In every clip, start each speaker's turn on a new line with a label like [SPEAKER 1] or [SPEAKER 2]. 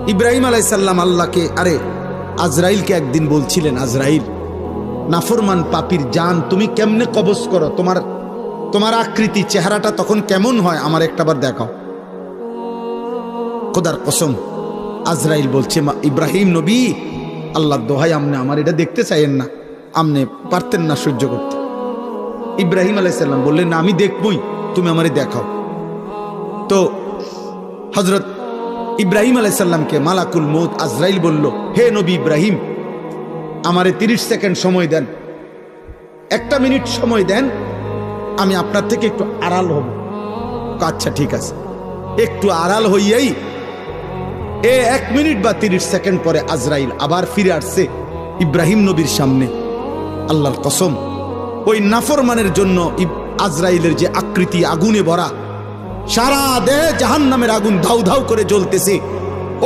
[SPEAKER 1] ইব্রাহিম আলাইহিস সালাম আল্লাহকে, আরে আজরাইলকে একদিন বলছিলেন, আজরাইল, নাফরমান পাপীর জান তুমি কেমনে কবজ করো, তোমার আকৃতি চেহারাটা তখন কেমন হয় আমার একটাবার দেখাও। খোদার কসম, আজরাইল বলছে, ইব্রাহিম নবী, আল্লাহর দোহাই, আমনে আমার এটা দেখতে চাইেন না, আমনে পারতেন না সহ্য করতে। ইব্রাহিম আলাইহিস সালাম বললেন, না আমি দেখবই, তুমি আমারে দেখাও। তো হযরত ইব্রাহিম আলাইহিস সালামকে মালাকুল মউত আজরাইল বলল, হে নবী ইব্রাহিম, আমারে 30 সেকেন্ড সময় দেন, 1 মিনিট সময় দেন, আমি আপনার থেকে একটু আড়াল হব। আচ্ছা ঠিক আছে। একটু আড়াল হইয়াই 1 মিনিট বা 30 সেকেন্ড পরে আজরাইল আবার ফিরে আসছে ইব্রাহিম নবীর সামনে। আল্লাহর কসম, ওই নাফরমানের জন্য আজরাইলের যে আকৃতি আগুনে ভরা, সারা দেহে জাহান্নামের আগুন ধাউ ধাউ করে জ্বলতেছে,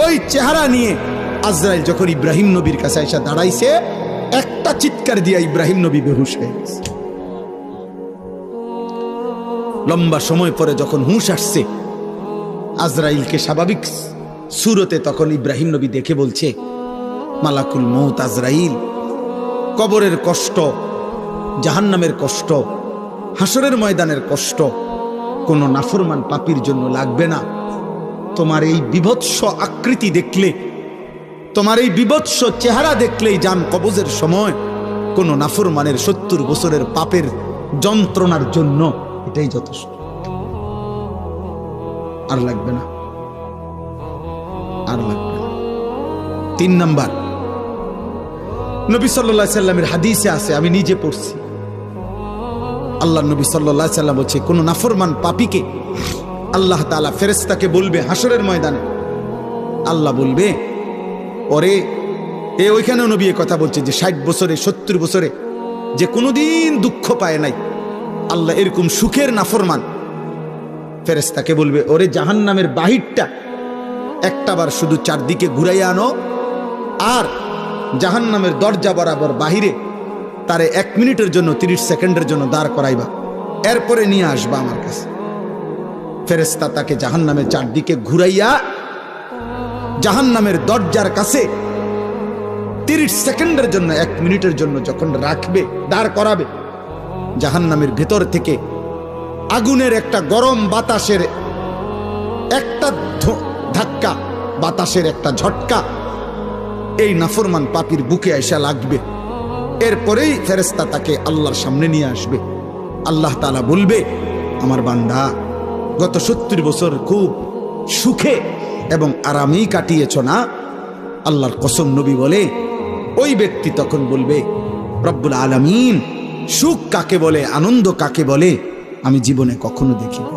[SPEAKER 1] ওই চেহারা নিয়ে আজরাইল যখন ইব্রাহিম নবীর কাছে এসে দাঁড়াইছে, একটা চিৎকার দিয়া ইব্রাহিম নবী বেহুশ হয়ে গেছে। লম্বা সময় পরে যখন হুঁশ আসছে আজরাইলকে স্বাভাবিক সুরতে, তখন ইব্রাহিম নবী দেখে বলছে, মালাকুল মউত আজরাইল, কবরের কষ্ট, জাহান্নামের কষ্ট, হাসরের ময়দানের কষ্ট কোন নাফরমান পাপীর জন্য লাগবে না। তোমার এই বিভৎস আকৃতি দেখলে, তোমার এই বিভৎস চেহারা দেখলেই জান কবজের সময় কোন নাফরমানের 70 বছরের পাপের যন্ত্রণার জন্য এটাই যথেষ্ট, আর লাগবে না, আর লাগবে না। 3 নাম্বার, নবী সাল্লাল্লাহু আলাইহি সাল্লামের হাদিসে আছে, আমি নিজে পড়ছি, আল্লাহ নবী সাল্লাল্লাহু আলাইহি সাল্লাম বলছে, কোন নাফরমান পাপীকে আল্লাহ তাআলা ফেরেশতাকে বলবে হাসরের ময়দানে, আল্লাহ বলবে, ওরে ওইখানেও নবী কথা বলছে যে 60 বছরে 70 বছরে যে কোনোদিন দুঃখ পায় নাই, আল্লাহ এরকম সুখের নাফরমান, ফেরেশতাকে বলবে, ওরে জাহান্নামের বাহিরটা একটাবার শুধু চারদিকে ঘুরাইয়া আনো, আর জাহান্নামের দরজা বরাবর বাহিরে তারে 1 মিনিটের জন্য 30 সেকেন্ডের জন্য দাঁড় করাইবা, এরপরে নিয়ে আসবা আমার কাছে। ফেরেশতা তাকে জাহান্নামের চারদিকে ঘুরাইয়া জাহান্নামের দরজার কাছে 30 সেকেন্ডের জন্য, 1 মিনিটের জন্য যখন রাখবে, দাঁড় করাবে, জাহান্নামের ভেতর থেকে আগুনের একটা গরম বাতাসের একটা ধাক্কা, বাতাসের একটা ঝটকা এই নাফরমান পাপীর বুকে আইসা লাগবে। এরপরেই ফেরেশতা তাকে আল্লাহর সামনে নিয়ে আসবে। আল্লাহ তাআলা বলবে, আমার বান্দা, গত 70 বছর খুব সুখে এবং আরামেই কাটিয়েছ না? আল্লাহর কসম, নবী বলে, ওই ব্যক্তি তখন বলবে, রব্বুল আলামিন, সুখ কাকে বলে, আনন্দ কাকে বলে আমি জীবনে কখনো দেখিনি।